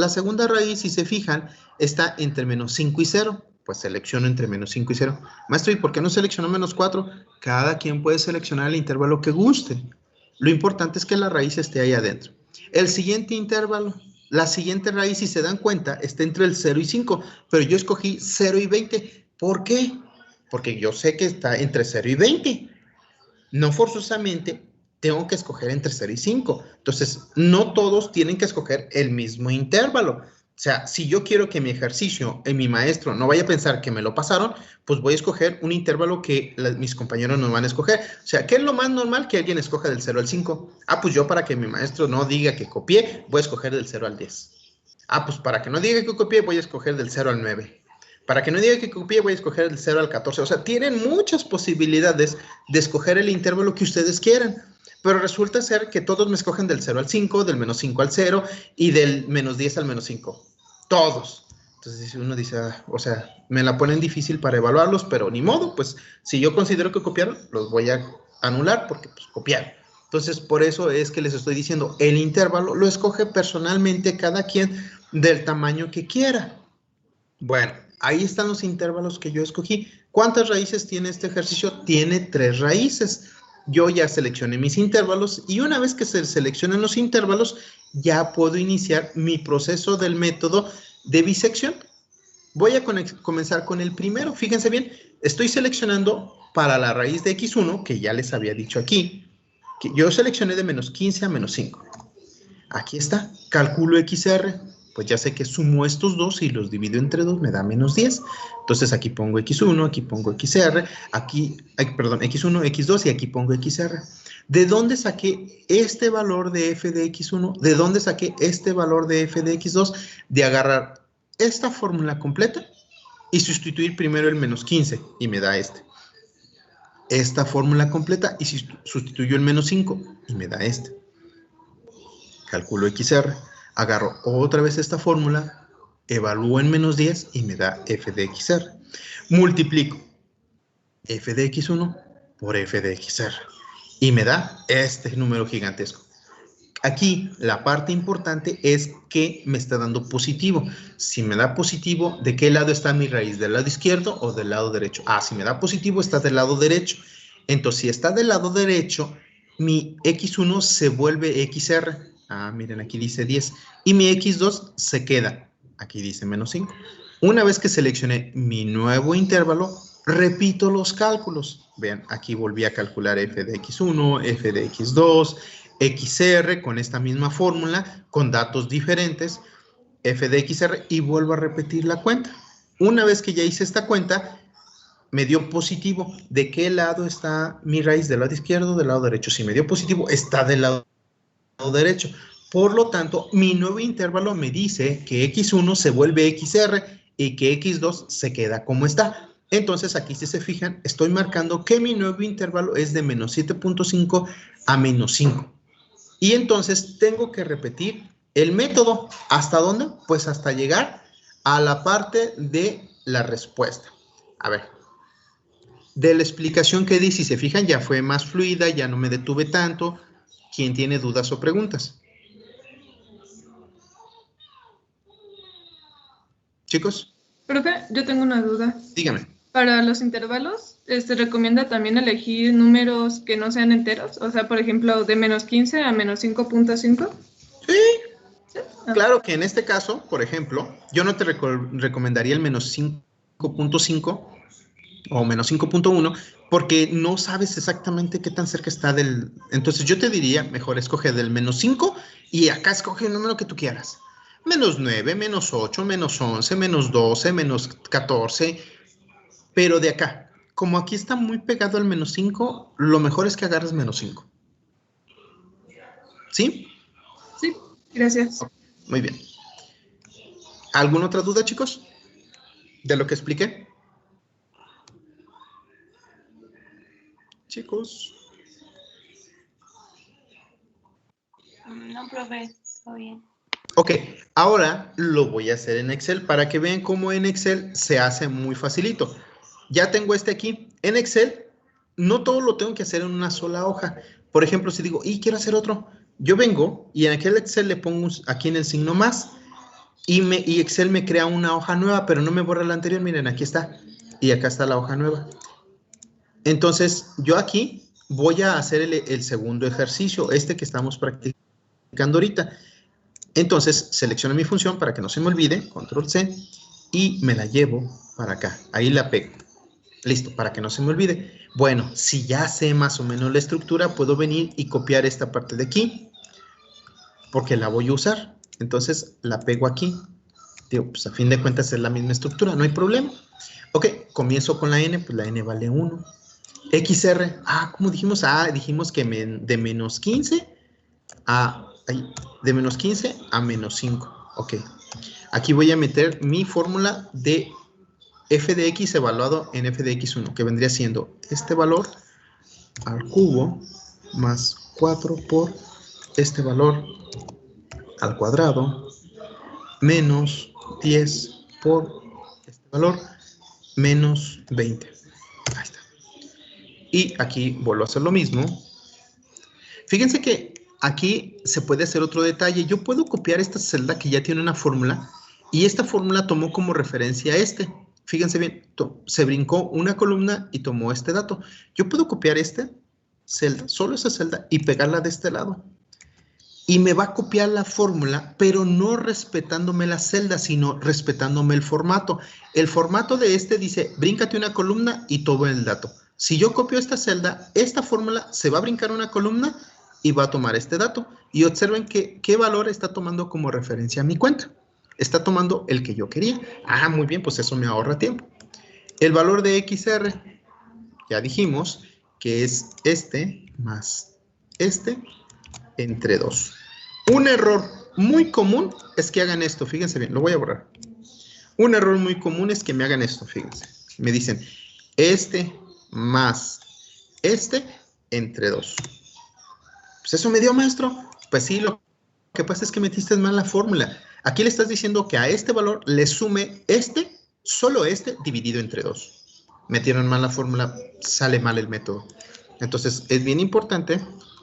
segunda raíz, si se fijan, está entre menos 5 y 0. Pues selecciono entre menos 5 y 0. Maestro, ¿y por qué no seleccionó menos 4? Cada quien puede seleccionar el intervalo que guste. Lo importante es que la raíz esté ahí adentro. El siguiente intervalo, la siguiente raíz, si se dan cuenta, está entre el 0 y 5, pero yo escogí 0 y 20. ¿Por qué? Porque yo sé que está entre 0 y 20. No forzosamente tengo que escoger entre 0 y 5. Entonces, no todos tienen que escoger el mismo intervalo. O sea, si yo quiero que mi ejercicio, mi maestro no vaya a pensar que me lo pasaron, pues voy a escoger un intervalo que mis compañeros no van a escoger. O sea, ¿qué es lo más normal que alguien escoja del 0 al 5? Pues yo para que mi maestro no diga que copié, voy a escoger del 0 al 10. Pues para que no diga que copié, voy a escoger del 0 al 9. Para que no diga que copié, voy a escoger del 0 al 14. O sea, tienen muchas posibilidades de escoger el intervalo que ustedes quieran. Pero resulta ser que todos me escogen del 0 al 5, del menos 5 al 0 y del menos 10 al menos 5. Todos. Entonces uno dice, o sea, me la ponen difícil para evaluarlos, pero ni modo, pues si yo considero que copiaron, los voy a anular porque pues copiaron. Entonces, por eso es que les estoy diciendo, el intervalo lo escoge personalmente cada quien del tamaño que quiera. Bueno, ahí están los intervalos que yo escogí. ¿Cuántas raíces tiene este ejercicio? Tiene 3 raíces. Yo ya seleccioné mis intervalos y una vez que se seleccionen los intervalos, ya puedo iniciar mi proceso del método de bisección. Voy a comenzar con el primero. Fíjense bien, estoy seleccionando para la raíz de x1, que ya les había dicho aquí, que yo seleccioné de menos 15 a menos 5. Aquí está, calculo XR. Pues ya sé que sumo estos dos y los divido entre 2, me da menos 10. Entonces aquí pongo X1, aquí pongo XR, aquí, perdón, X1, X2 y aquí pongo XR. ¿De dónde saqué este valor de f de X1? ¿De dónde saqué este valor de f de X2? De agarrar esta fórmula completa y sustituir primero el menos 15 y me da este. Esta fórmula completa y sustituyo el menos 5 y me da este. Calculo XR. Agarro otra vez esta fórmula, evalúo en menos 10 y me da f de XR. Multiplico f de X1 por f de XR y me da este número gigantesco. Aquí la parte importante es que me está dando positivo. Si me da positivo, ¿de qué lado está mi raíz? ¿Del lado izquierdo o del lado derecho? Ah, si me da positivo está del lado derecho. Entonces, si está del lado derecho, mi X1 se vuelve XR. Ah, miren, aquí dice 10. Y mi X2 se queda. Aquí dice menos 5. Una vez que seleccioné mi nuevo intervalo, repito los cálculos. Vean, aquí volví a calcular f de X1, f de X2, XR con esta misma fórmula, con datos diferentes, f de XR, y vuelvo a repetir la cuenta. Una vez que ya hice esta cuenta, me dio positivo. ¿De qué lado está mi raíz? ¿Del lado izquierdo o del lado derecho? Si me dio positivo, está del lado derecho. Por lo tanto, mi nuevo intervalo me dice que X1 se vuelve XR y que X2 se queda como está. Entonces, aquí si se fijan, estoy marcando que mi nuevo intervalo es de menos 7.5 a menos 5. Y entonces tengo que repetir el método. ¿Hasta dónde? Pues hasta llegar a la parte de la respuesta. A ver, de la explicación que di, si se fijan, ya fue más fluida, ya no me detuve tanto. ¿Quién tiene dudas o preguntas? Chicos. Profe, yo tengo una duda. Dígame. Para los intervalos, ¿se recomienda también elegir números que no sean enteros? O sea, por ejemplo, de menos 15 a menos 5.5. Sí. ¿Sí? Claro que en este caso, por ejemplo, yo no te recomendaría el menos 5.5 o menos 5.1 porque no sabes exactamente qué tan cerca está del... Entonces yo te diría, mejor escoge del menos 5 y acá escoge el número que tú quieras. Menos 9, menos 8, menos 11, menos 12, menos 14. Pero de acá, como aquí está muy pegado al menos 5, lo mejor es que agarres menos 5. ¿Sí? Sí, gracias. Okay, muy bien. ¿Alguna otra duda, chicos? ¿De lo que expliqué? Chicos. No, profe, está bien. Ok, ahora lo voy a hacer en Excel para que vean cómo en Excel se hace muy facilito. Ya tengo este aquí. En Excel, no todo lo tengo que hacer en una sola hoja. Por ejemplo, si digo, quiero hacer otro, yo vengo y en aquel Excel le pongo aquí en el signo más y Excel me crea una hoja nueva, pero no me borra la anterior. Miren, aquí está. Y acá está la hoja nueva. Entonces, yo aquí voy a hacer el segundo ejercicio, este que estamos practicando ahorita. Entonces, selecciono mi función para que no se me olvide, control C, y me la llevo para acá. Ahí la pego. Listo, para que no se me olvide. Bueno, si ya sé más o menos la estructura, puedo venir y copiar esta parte de aquí, porque la voy a usar. Entonces, la pego aquí. Digo, pues a fin de cuentas es la misma estructura, no hay problema. Ok, comienzo con la n, pues la n vale 1. XR, ¿cómo dijimos? Dijimos que de menos 15 a... de menos 15 a menos 5. Ok. Aquí voy a meter mi fórmula de f de x evaluado en f de x1, que vendría siendo este valor al cubo más 4 por este valor al cuadrado menos 10 por este valor menos 20. Ahí está. Y aquí vuelvo a hacer lo mismo. Fíjense que aquí se puede hacer otro detalle. Yo puedo copiar esta celda que ya tiene una fórmula y esta fórmula tomó como referencia este. fíjense bien, se brincó una columna y tomó este dato. Yo puedo copiar esta celda, solo esa celda, y pegarla de este lado. Y me va a copiar la fórmula, pero no respetándome la celda, sino respetándome el formato. El formato de este dice, bríncate una columna y toma el dato. Si yo copio esta celda, esta fórmula se va a brincar una columna y va a tomar este dato. Y observen qué valor está tomando como referencia a mi cuenta. Está tomando el que yo quería. Ah, muy bien, pues eso me ahorra tiempo. El valor de XR, ya dijimos que es este más este entre 2. Un error muy común es que hagan esto. Fíjense bien, lo voy a borrar. Un error muy común es que me hagan esto, fíjense. Me dicen, este más este entre 2. Pues eso me dio, maestro. Pues sí, lo que pasa es que metiste mal la fórmula. Aquí le estás diciendo que a este valor le sume este, solo este, dividido entre 2. Metieron mal la fórmula, sale mal el método. Entonces, es bien importante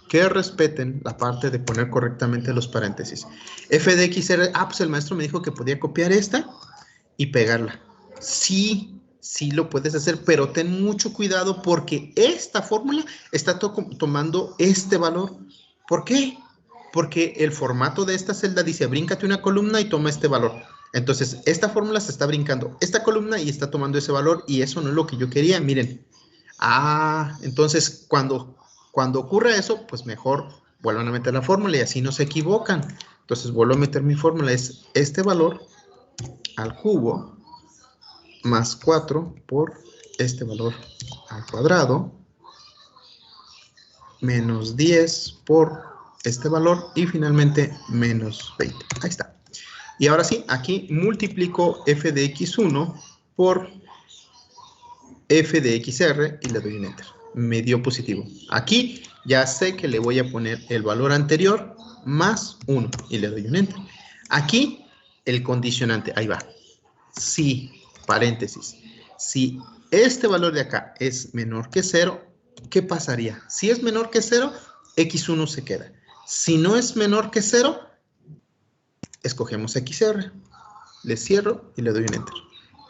que respeten la parte de poner correctamente los paréntesis. F de XR, pues el maestro me dijo que podía copiar esta y pegarla. Sí, sí lo puedes hacer, pero ten mucho cuidado porque esta fórmula está tomando este valor. ¿Por qué? Porque el formato de esta celda dice, bríncate una columna y toma este valor. Entonces, esta fórmula se está brincando esta columna y está tomando ese valor y eso no es lo que yo quería, miren. Ah, entonces, cuando ocurra eso, pues mejor vuelvan a meter la fórmula y así no se equivocan. Entonces, vuelvo a meter mi fórmula, es este valor al cubo más 4 por este valor al cuadrado menos 10 por este valor y finalmente menos 20. Ahí está. Y ahora sí, aquí multiplico f de x1 por f de xr y le doy un enter. Me dio positivo. Aquí ya sé que le voy a poner el valor anterior más 1 y le doy un enter. Aquí el condicionante, ahí va. Si, paréntesis, si este valor de acá es menor que 0, ¿qué pasaría? Si es menor que 0, x1 se queda. Si no es menor que 0, escogemos XR. Le cierro y le doy un enter.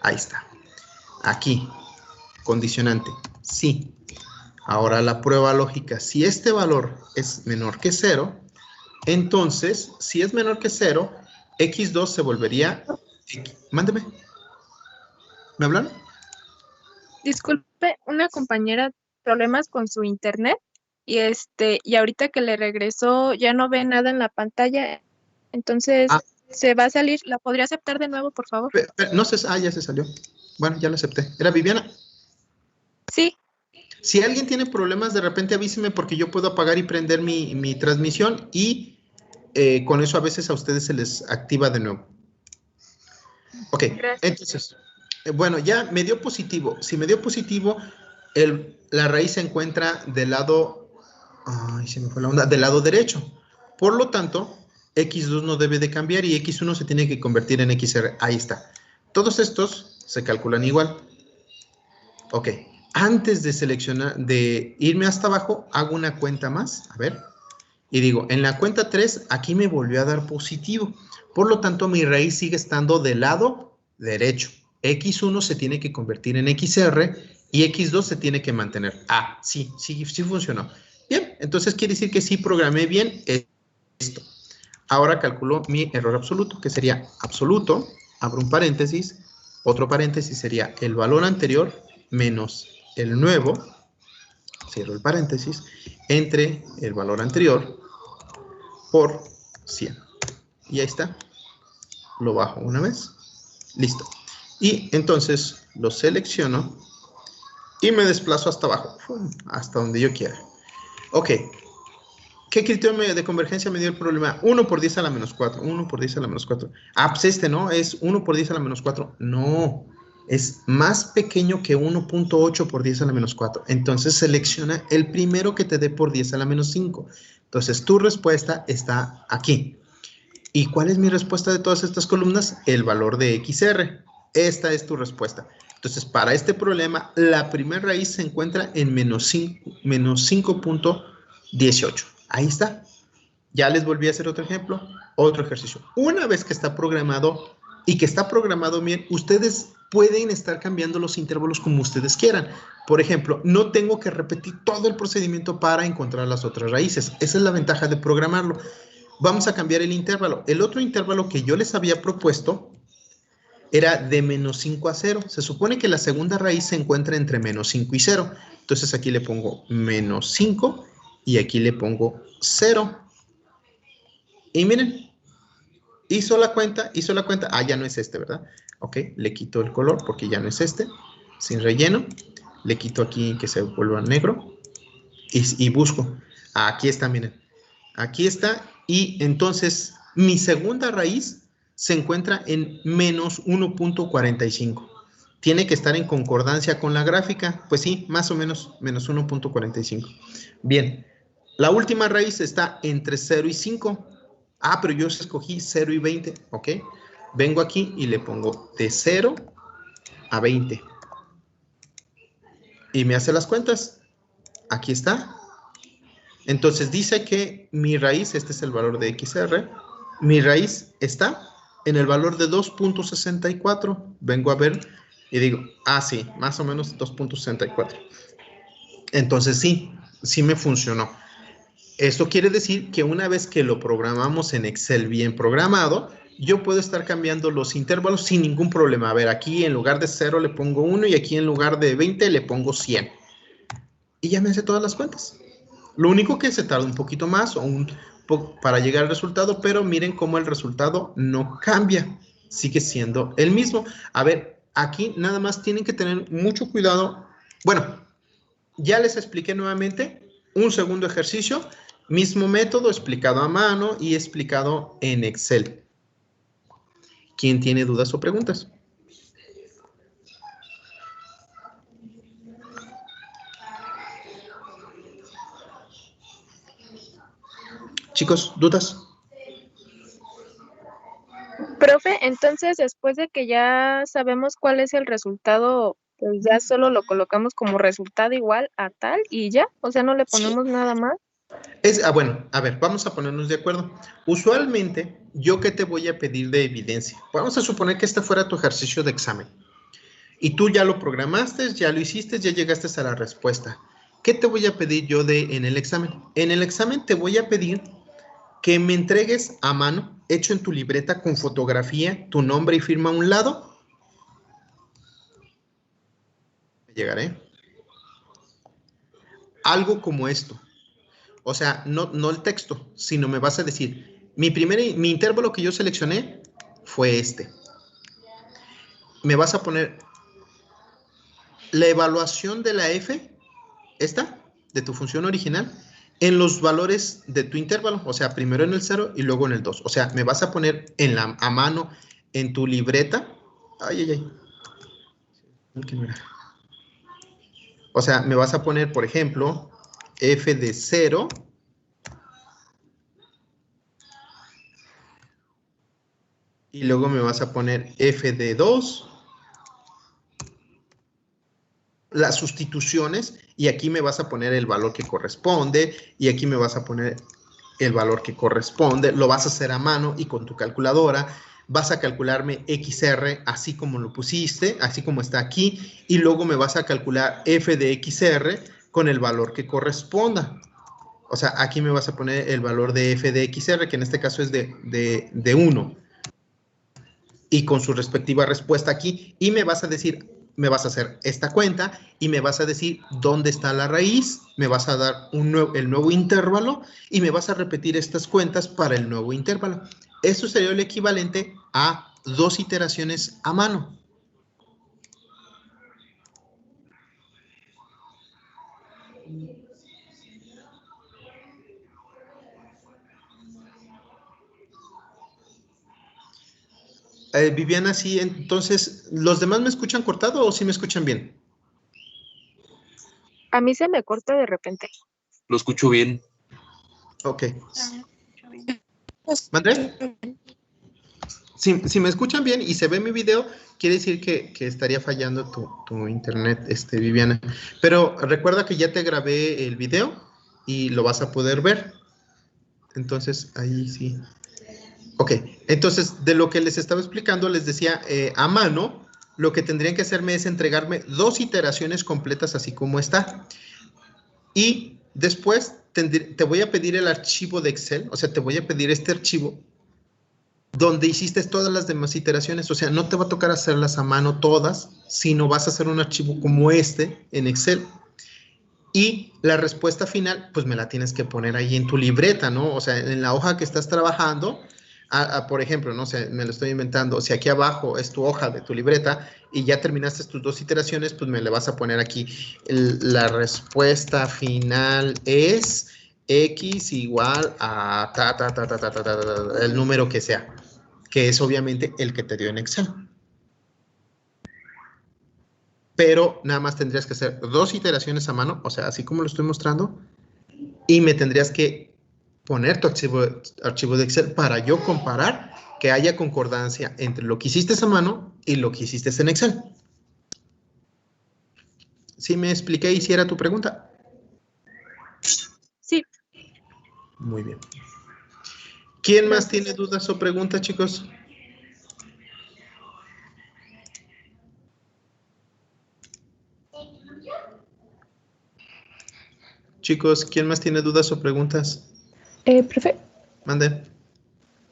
Ahí está. Aquí, condicionante, sí. Ahora la prueba lógica. Si este valor es menor que 0, entonces, si es menor que 0, X2 se volvería... Mándeme. ¿Me hablan? Disculpe, una compañera, problemas con su internet. Y ahorita que le regresó ya no ve nada en la pantalla, entonces se va a salir. ¿La podría aceptar de nuevo, por favor? No sé, ya se salió. Bueno, ya la acepté. ¿Era Viviana? Sí. Si alguien tiene problemas, de repente avíseme porque yo puedo apagar y prender mi transmisión y con eso a veces a ustedes se les activa de nuevo. Ok, gracias. Entonces, bueno, ya me dio positivo. Si me dio positivo, la raíz se encuentra del lado... Ay, se me fue la onda. Del lado derecho. Por lo tanto, X2 no debe de cambiar y X1 se tiene que convertir en XR. Ahí está. Todos estos se calculan igual. Ok. Antes de seleccionar, de irme hasta abajo, hago una cuenta más. A ver. Y digo, en la cuenta 3, aquí me volvió a dar positivo. Por lo tanto, mi raíz sigue estando del lado derecho. X1 se tiene que convertir en XR y X2 se tiene que mantener. Ah, sí funcionó. Bien, entonces quiere decir que sí programé bien esto. Ahora calculo mi error absoluto, que sería absoluto, abro un paréntesis, otro paréntesis sería el valor anterior menos el nuevo, cierro el paréntesis, entre el valor anterior por 100. Y ahí está. Lo bajo una vez. Listo. Y entonces lo selecciono y me desplazo hasta abajo, hasta donde yo quiera. Ok, ¿qué criterio de convergencia me dio el problema? 1 por 10 a la menos 4, 1 por 10 a la menos 4. Ah, pues este no, es 1 por 10 a la menos 4. No, es más pequeño que 1.8 por 10 a la menos 4. Entonces selecciona el primero que te dé por 10 a la menos 5. Entonces tu respuesta está aquí. ¿Y cuál es mi respuesta de todas estas columnas? El valor de XR. Esta es tu respuesta. Entonces, para este problema, la primera raíz se encuentra en menos 5.18. Ahí está. Ya les volví a hacer otro ejemplo, otro ejercicio. Una vez que está programado y que está programado bien, ustedes pueden estar cambiando los intervalos como ustedes quieran. Por ejemplo, no tengo que repetir todo el procedimiento para encontrar las otras raíces. Esa es la ventaja de programarlo. Vamos a cambiar el intervalo. El otro intervalo que yo les había propuesto era de menos 5 a 0. Se supone que la segunda raíz se encuentra entre menos 5 y 0. Entonces aquí le pongo menos 5 y aquí le pongo 0. Y miren, hizo la cuenta. Ah, ya no es este, ¿verdad? Ok, le quito el color porque ya no es este. Sin relleno. Le quito aquí que se vuelva negro. Y busco. Aquí está, miren. Aquí está. Y entonces mi segunda raíz se encuentra en menos 1.45. Tiene que estar en concordancia con la gráfica. Pues sí, más o menos, menos 1.45. Bien, la última raíz está entre 0 y 5. Ah, pero yo escogí 0 y 20, ¿ok? Vengo aquí y le pongo de 0 a 20. Y me hace las cuentas. Aquí está. Entonces dice que mi raíz, este es el valor de XR, mi raíz está en el valor de 2.64. Vengo a ver y digo, ah, sí, más o menos 2.64. Entonces sí me funcionó. Esto quiere decir que una vez que lo programamos en Excel bien programado, yo puedo estar cambiando los intervalos sin ningún problema. A ver, aquí en lugar de 0 le pongo 1 y aquí en lugar de 20 le pongo 100. Y ya me hace todas las cuentas. Lo único que se tarda un poquito más o para llegar al resultado, pero miren cómo el resultado no cambia. Sigue siendo el mismo. A ver, aquí nada más tienen que tener mucho cuidado. Bueno, ya les expliqué nuevamente un segundo ejercicio. Mismo método explicado a mano y explicado en Excel. ¿Quién tiene dudas o preguntas? Chicos, ¿dudas? Profe, entonces después de que ya sabemos cuál es el resultado, pues ya solo lo colocamos como resultado igual a tal y ya, o sea, no le ponemos nada más. Bueno, a ver, vamos a ponernos de acuerdo. Usualmente, ¿yo qué te voy a pedir de evidencia? Vamos a suponer que este fuera tu ejercicio de examen. Y tú ya lo programaste, ya lo hiciste, ya llegaste a la respuesta. ¿Qué te voy a pedir yo en el examen? En el examen te voy a pedir que me entregues a mano, hecho en tu libreta con fotografía, tu nombre y firma a un lado. Llegaré. Algo como esto. O sea, no el texto, sino me vas a decir, mi intervalo que yo seleccioné fue este. Me vas a poner la evaluación de la F, esta, de tu función original, en los valores de tu intervalo. O sea, primero en el 0 y luego en el 2. O sea, me vas a poner a mano en tu libreta. O sea, me vas a poner, por ejemplo, F de 0. Y luego me vas a poner F de 2. Las sustituciones. Y aquí me vas a poner el valor que corresponde. Y aquí me vas a poner el valor que corresponde. Lo vas a hacer a mano y con tu calculadora. Vas a calcularme XR así como lo pusiste, así como está aquí. Y luego me vas a calcular F de XR con el valor que corresponda. O sea, aquí me vas a poner el valor de F de XR, que en este caso es de 1. Y con su respectiva respuesta aquí. Y me vas a decir, me vas a hacer esta cuenta y me vas a decir dónde está la raíz. Me vas a dar el nuevo intervalo y me vas a repetir estas cuentas para el nuevo intervalo. Eso sería el equivalente a 2 iteraciones a mano. Viviana, sí, entonces, ¿los demás me escuchan cortado o sí me escuchan bien? A mí se me corta de repente. Lo escucho bien. Ok. ¿Mandré? Si me escuchan bien y se ve mi video, quiere decir que estaría fallando tu internet, Viviana. Pero recuerda que ya te grabé el video y lo vas a poder ver. Entonces, ahí sí. Ok, entonces de lo que les estaba explicando, les decía, a mano, lo que tendrían que hacerme es entregarme 2 iteraciones completas así como está. Y después te voy a pedir el archivo de Excel, o sea, te voy a pedir este archivo donde hiciste todas las demás iteraciones. O sea, no te va a tocar hacerlas a mano todas, sino vas a hacer un archivo como este en Excel. Y la respuesta final, pues me la tienes que poner ahí en tu libreta, ¿no? O sea, en la hoja que estás trabajando, por ejemplo, no sé, me lo estoy inventando, si aquí abajo es tu hoja de tu libreta y ya terminaste tus 2 iteraciones, pues me le vas a poner aquí, la respuesta final es X igual a el número que sea, que es obviamente el que te dio en Excel. Pero nada más tendrías que hacer 2 iteraciones a mano, o sea, así como lo estoy mostrando, y me tendrías que poner tu archivo de Excel para yo comparar que haya concordancia entre lo que hiciste a mano y lo que hiciste en Excel. ¿Sí me expliqué y si era tu pregunta? Sí. Muy bien. ¿Quién más tiene dudas o preguntas, chicos? Chicos, ¿quién más tiene dudas o preguntas? Profe, Mande.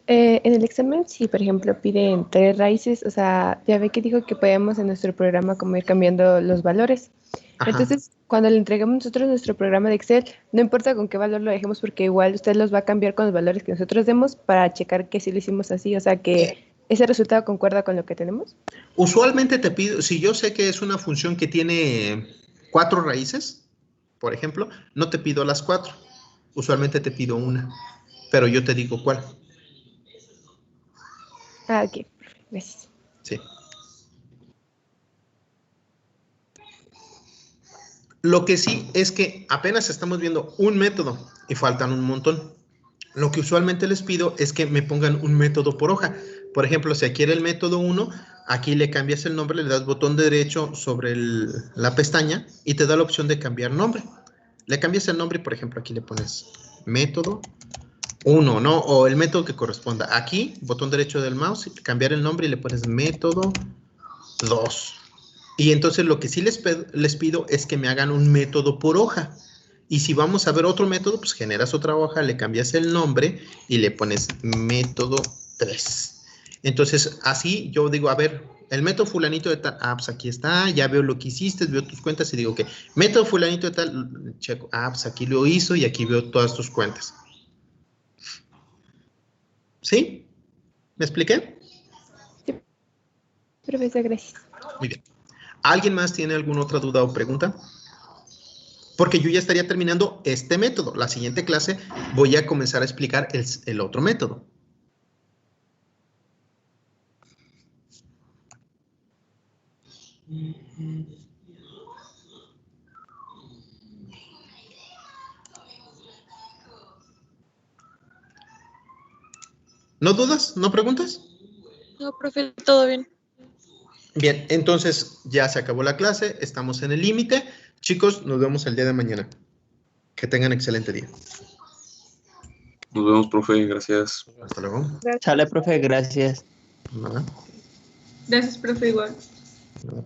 en el examen, si por ejemplo piden 3 raíces, o sea, ya ve que dijo que podemos en nuestro programa como ir cambiando los valores. Ajá. Entonces, cuando le entregamos nosotros nuestro programa de Excel, no importa con qué valor lo dejemos, porque igual usted los va a cambiar con los valores que nosotros demos para checar que sí lo hicimos así, o sea, que ese resultado concuerda con lo que tenemos. Usualmente te pido, si yo sé que es una función que tiene 4 raíces, por ejemplo, no te pido las 4. Usualmente te pido una, pero yo te digo cuál. Ah, ok, gracias. Sí. Lo que sí es que apenas estamos viendo un método y faltan un montón. Lo que usualmente les pido es que me pongan un método por hoja. Por ejemplo, si aquí era el método 1, aquí le cambias el nombre, le das botón derecho sobre la pestaña y te da la opción de cambiar nombre. Le cambias el nombre y, por ejemplo, aquí le pones método 1, ¿no? O el método que corresponda. Aquí, botón derecho del mouse, cambiar el nombre y le pones método 2. Y entonces lo que sí les pido es que me hagan un método por hoja. Y si vamos a ver otro método, pues generas otra hoja, le cambias el nombre y le pones método 3. Entonces, así yo digo, a ver, el método fulanito de tal, pues aquí está, ya veo lo que hiciste, veo tus cuentas y digo que método fulanito de tal, checo, pues aquí lo hizo y aquí veo todas tus cuentas. ¿Sí? ¿Me expliqué? Sí, profesor, gracias. Muy bien. ¿Alguien más tiene alguna otra duda o pregunta? Porque yo ya estaría terminando este método. La siguiente clase voy a comenzar a explicar el otro método. ¿No dudas? ¿No preguntas? No, profe, todo bien. Bien, entonces ya se acabó la clase, estamos en el límite. Chicos, nos vemos el día de mañana. Que tengan excelente día. Nos vemos, profe, gracias. Hasta luego. Chale, profe, gracias. Nada. Gracias, profe, igual. Nada.